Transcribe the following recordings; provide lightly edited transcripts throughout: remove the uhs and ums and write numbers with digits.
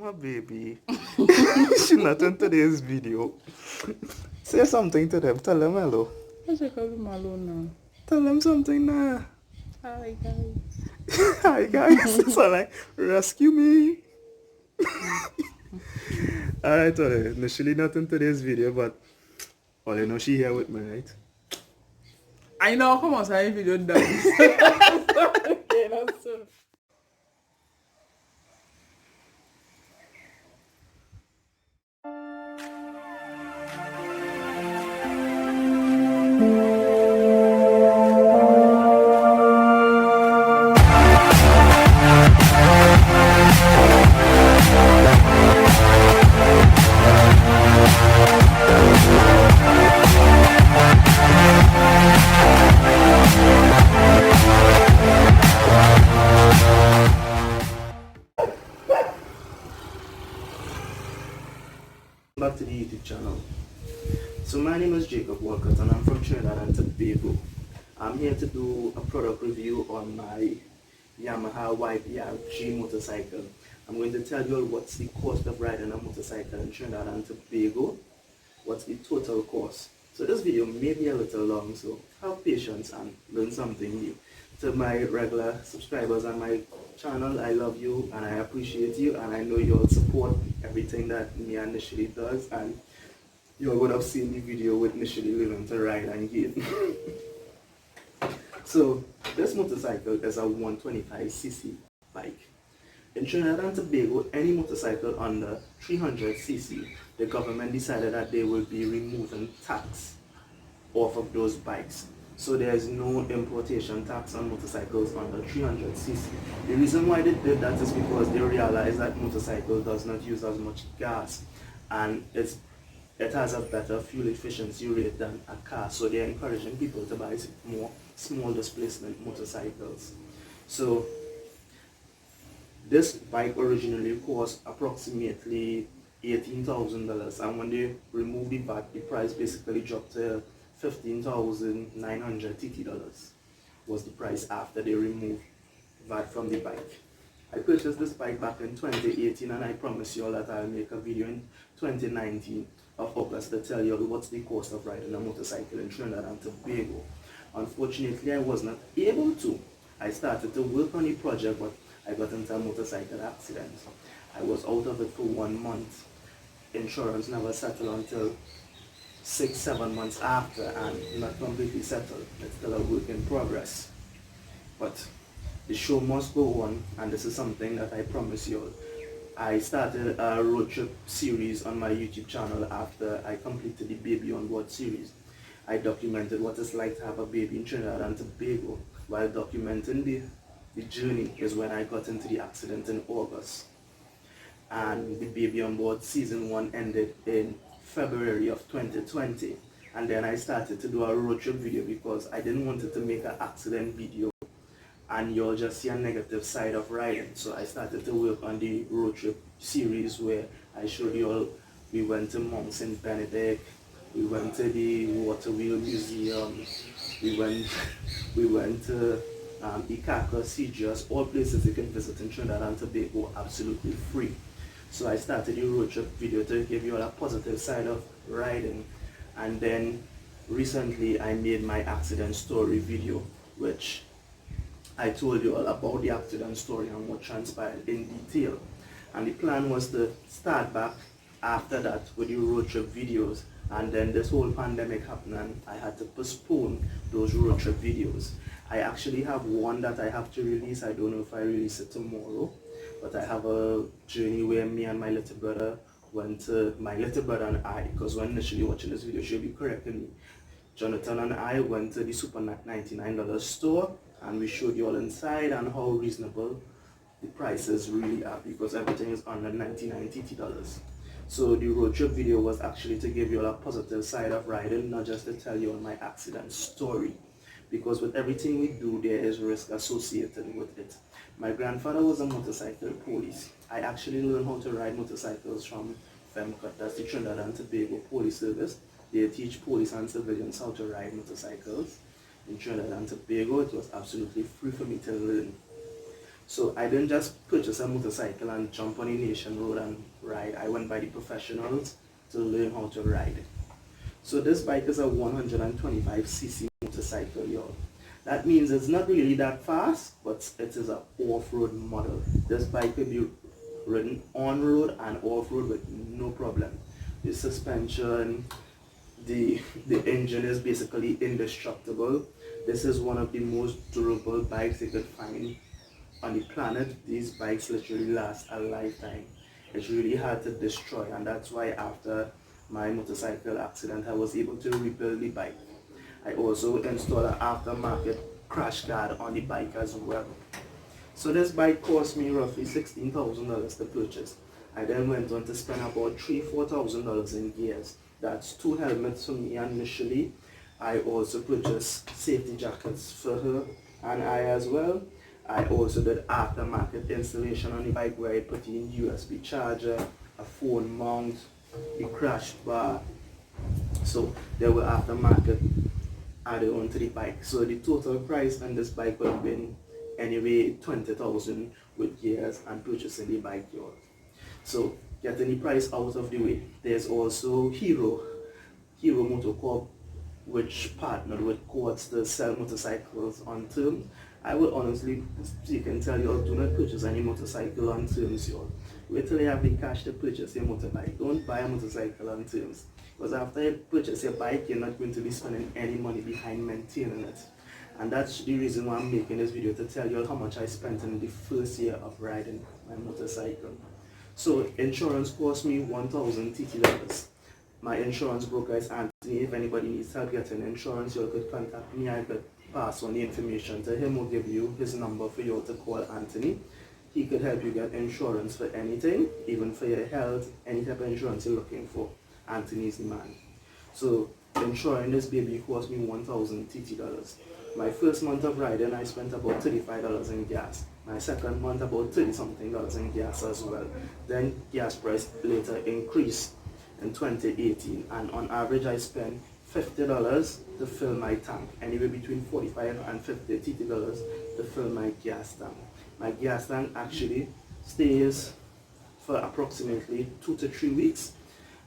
my baby. She's not in today's video. Say something to them. Tell them hello. I should call them alone now. Tell them something now. Hi guys. Hi guys. So like, rescue me. Alright, initially not in today's video, but all you know she here with me, right? I know come on, sorry if you don't dance. Okay, that's so. Back to the YouTube channel. So my name is Jacob Walcott and I'm from Trinidad and Tobago. I'm here to do a product review on my Yamaha YBR G motorcycle. I'm going to tell you all what's the cost of riding a motorcycle in Trinidad and Tobago, what's the total cost. So this video may be a little long, so have patience and learn something new. To my regular subscribers on my channel, I love you and I appreciate you, and I know you all support everything that me initially does, and you all would have seen the video with initially learning to ride and gear. So this motorcycle is a 125cc bike. In Trinidad and Tobago, any motorcycle under 300cc, the government decided that they will be removing tax off of those bikes. So there is no importation tax on motorcycles under 300cc. The reason why they did that is because they realized that motorcycle does not use as much gas, and it has a better fuel efficiency rate than a car. So they're encouraging people to buy more small displacement motorcycles. So this bike originally cost approximately $18,000, and when they removed the VAT, the price basically dropped to $15,900 TT was the price after they removed VAT from the bike. I purchased this bike back in 2018, and I promise you all that I'll make a video in 2019 of August to tell you all what's the cost of riding a motorcycle in Trinidad and Tobago. Unfortunately, I was not able to. I started to work on the project, but I got into a motorcycle accident. I was out of it for 1 month. Insurance never settled until 6-7 months after, and not completely settled. It's still a work in progress. But the show must go on, and this is something that I promise you all. I started a road trip series on my YouTube channel after I completed the Baby on Board series. I documented what it's like to have a baby in Trinidad and Tobago. While documenting the journey is when I got into the accident in August. And the Baby on Board season 1 ended in February of 2020. And then I started to do a road trip video because I didn't want to make an accident video and you'll just see a negative side of riding. So I started to work on the road trip series where I showed you all. We went to Mount St. Benedict, we went to the Water Wheel Museum, we went to Ikaka, CGS, all places you can visit in Trinidad and Tobago absolutely free. So I started the road trip video to give you all a positive side of riding. And then recently I made my accident story video, which I told you all about the accident story and what transpired in detail. And the plan was to start back after that with the road trip videos, and then this whole pandemic happened and I had to postpone those road trip videos. I actually have one that I have to release. I don't know if I release it tomorrow, but I have a journey where me and my little brother went to, my little brother and I, because when initially watching this video she'll be correcting me, Jonathan and I went to the Super $99 store, and we showed you all inside and how reasonable the prices really are, because everything is under $99 TT. So the road trip video was actually to give you all a positive side of riding, not just to tell you all my accident story. Because with everything we do, there is risk associated with it. My grandfather was a motorcycle police. I actually learned how to ride motorcycles from FEMCOT, that's the Trinidad and Tobago Police Service. They teach police and civilians how to ride motorcycles. In Trinidad and Tobago, it was absolutely free for me to learn. So I didn't just purchase a motorcycle and jump on a nation road and ride. I went by the professionals to learn how to ride. So this bike is a 125cc motorcycle, y'all. That means it's not really that fast, but it is an off-road model. This bike can be ridden on-road and off-road with no problem. The suspension, the engine is basically indestructible. This is one of the most durable bikes you could find on the planet. These bikes literally last a lifetime. It's really hard to destroy, and that's why after my motorcycle accident I was able to rebuild the bike. I also installed an aftermarket crash guard on the bike as well. So this bike cost me roughly $16,000 to purchase. I then went on to spend about $3,000-4,000 in gears. That's 2 helmets for me initially. I also purchased safety jackets for her and I as well. I also did aftermarket installation on the bike where I put in USB charger, a phone mount, the crash bar. So there were aftermarket added onto the bike. So the total price on this bike would have been anyway $20,000 with gears and purchasing the bike, y'all. So getting the price out of the way, there's also Hero Motor Corp, which partnered with Quartz to sell motorcycles on terms. I would honestly speak and tell you all, do not purchase any motorcycle on terms, y'all. Wait till you have the cash to purchase your motorbike. Don't buy a motorcycle on terms, because after you purchase your bike, you're not going to be spending any money behind maintaining it. And that's the reason why I'm making this video, to tell you all how much I spent in the first year of riding my motorcycle. So insurance cost me $1,000 TT. My insurance broker is Anthony. If anybody needs help getting insurance, you could contact me. I could pass on the information to him or give you his number for you to call Anthony. He could help you get insurance for anything, even for your health, any type of insurance you're looking for. Anthony's the man. So insuring this baby cost me $1,000 TT. My first month of riding, I spent about $35 in gas. My second month, about $30-something in gas as well. Then gas price later increased in 2018, and on average I spent $50 to fill my tank, anywhere between $45 and $50 TT to fill my gas tank. My gas tank actually stays for approximately 2 to 3 weeks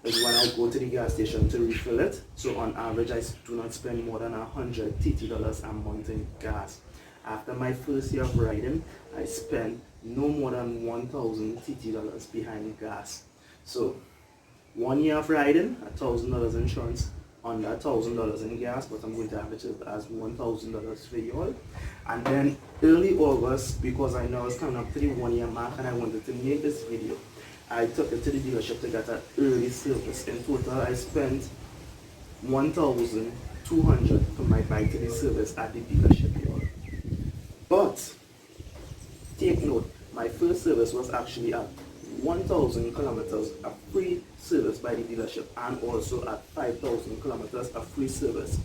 is when I go to the gas station to refill it. So on average I do not spend more than $100 TT a month in gas. After my first year of riding, I spent no more than $1,000 TT behind gas. So 1 year of riding, $1,000 insurance, under $1,000 in gas, but I'm going to average it as $1,000 for you all. And then early August, because I know I was coming up to the 1 year mark and I wanted to make this video, I took it to the dealership to get an early service. In total, I spent $1,200 for my bike to the service at the dealership, y'all. But take note, my first service was actually at 1,000 kilometers, a free service by the dealership, and also at 5,000 kilometers, a free service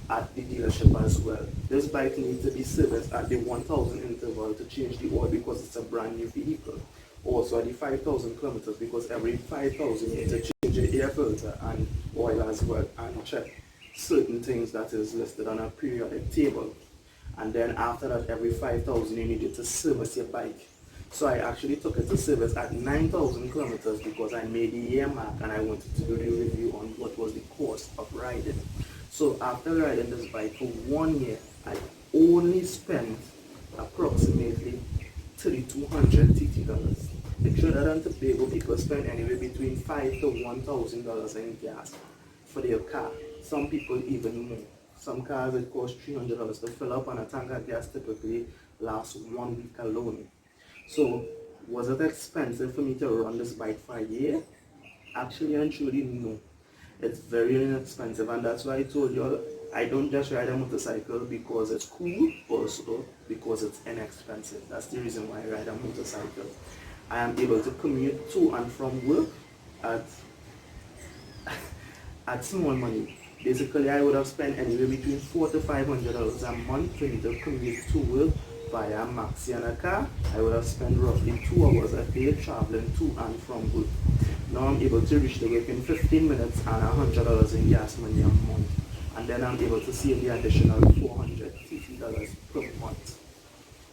at the dealership as well. This bike needs to be serviced at the 1,000 interval to change the oil because it's a brand new vehicle. Also at the 5,000 kilometers, because every 5,000 you need to change your air filter and oil as well, and check certain things that is listed on a periodic table. And then after that, every 5,000 you needed to service your bike. So I actually took it to service at 9,000 kilometers because I made the year mark and I wanted to do the review on what was the cost of riding. So after riding this bike for 1 year, I only spent approximately $3,200 TT. In Trinidad and Tobago, people spend anywhere between $5,000 to $1,000 in gas for their car. Some people even more. Some cars it costs $300 to fill up, and a tank of gas typically lasts 1 week alone. So was it expensive for me to run this bike for a year? Actually and truly no. It's very inexpensive, and that's why I told you all, I don't just ride a motorcycle because it's cool, also because it's inexpensive. That's the reason why I ride a motorcycle. I am able to commute to and from work at small money. Basically, I would have spent anywhere between $400 to $500 a month for me to commute to work via Maxi and a car. I would have spent roughly 2 hours a day traveling to and from work. Now I'm able to reach the work in 15 minutes and $100 in gas money a month. And then I'm able to save the additional $400 TT per month.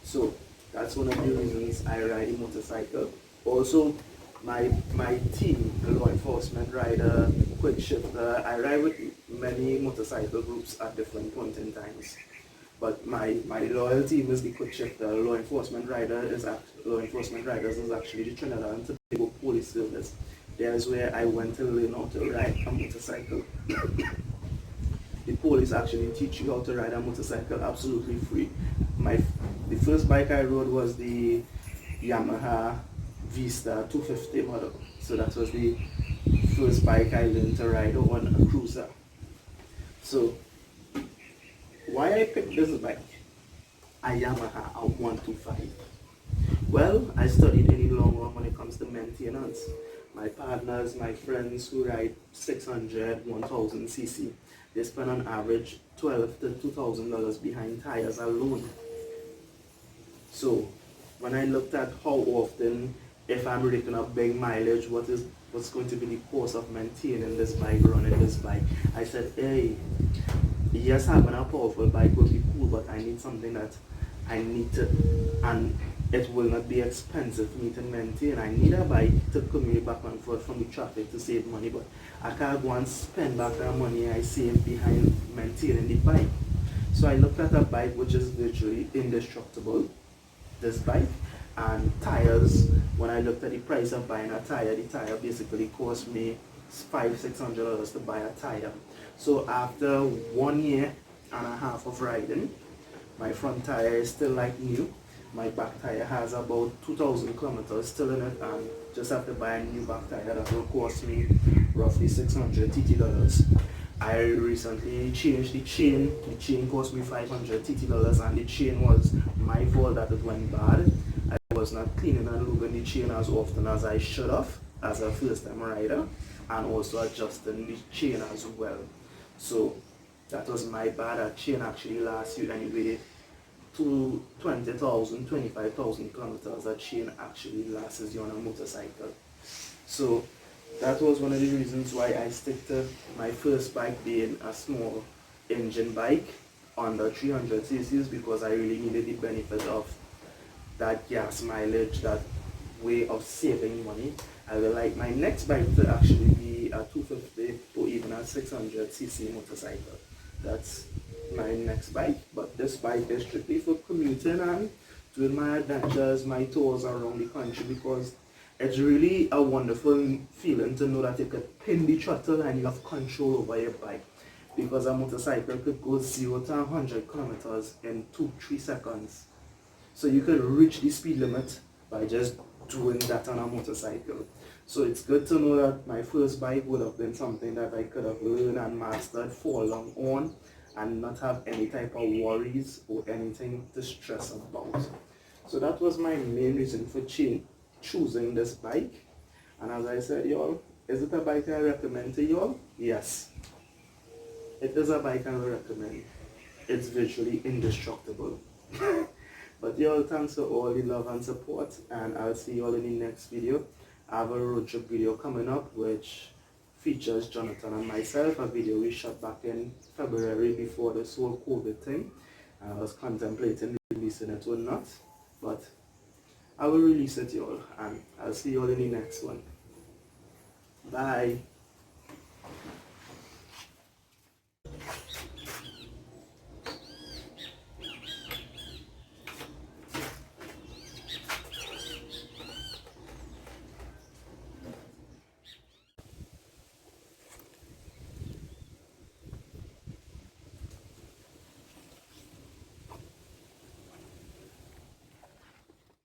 So That's one of the reasons I ride a motorcycle. Also, my team, the law enforcement rider, quick shifter, I ride with many motorcycle groups at different points in times. But my loyal team is the quick shifter. Law enforcement riders is actually the Trinidad and Tobago Police Service. There's where I went to learn how to ride a motorcycle. The police actually teach you how to ride a motorcycle absolutely free. The first bike I rode was the Yamaha Vista 250 model. So that was the first bike I learned to ride on a cruiser. So why I picked this bike? A Yamaha a 125. Well, I studied in the long run when it comes to maintenance. My partners, my friends who ride 600, 1000 cc, they spend on average $12 to $2,000 behind tires alone. So when I looked at how often, if I'm raking up big mileage, what's going to be the cost of maintaining this bike, running this bike, I said, hey, yes, having a powerful bike will be cool, but I need something that I need to, and it will not be expensive for me to maintain. I need a bike to commute back and forth from the traffic to save money, but I can't go and spend back that money I save behind maintaining the bike. So I looked at a bike which is virtually indestructible, this bike, and tires. When I looked at the price of buying a tire, the tire basically cost me $500-600 to buy a tire. So after 1 year and a half of riding, my front tire is still like new. My back tire has about 2,000 kilometers still in it, and just have to buy a new back tire that will cost me roughly $600 TT. I recently changed the chain. The chain cost me $500 TT, and the chain was my fault that it went bad. I was not cleaning and lubing the chain as often as I should have as a first time rider, and also adjusting the chain as well. So that was my bad. That chain actually lasts you anyway to 20,000, 25,000 kilometers. That chain actually lasts you on a motorcycle. So that was one of the reasons why I stick to my first bike being a small engine bike under 300 cc's, because I really needed the benefit of that gas mileage, that way of saving money. I would like my next bike to actually be a 250 or even a 600 cc motorcycle. That's my next bike, but this bike is strictly for commuting and doing my adventures, my tours around the country, because it's really a wonderful feeling to know that you could pin the throttle and you have control over your bike, because a motorcycle could go 0 to 100 kilometers in 2-3 seconds. So you could reach the speed limit by just doing that on a motorcycle. So it's good to know that my first bike would have been something that I could have learned and mastered for long on, and not have any type of worries or anything to stress about. So that was my main reason for choosing this bike. And as I said, y'all, is it a bike I recommend to y'all? Yes, it is a bike I will recommend. It's virtually indestructible. But y'all, thanks for all the love and support, and I'll see y'all in the next video. I have a road trip video coming up which features Jonathan and myself, a video we shot back in February before this whole COVID thing. I was contemplating releasing it or not, but I will release it, y'all, and I'll see y'all in the next one. Bye.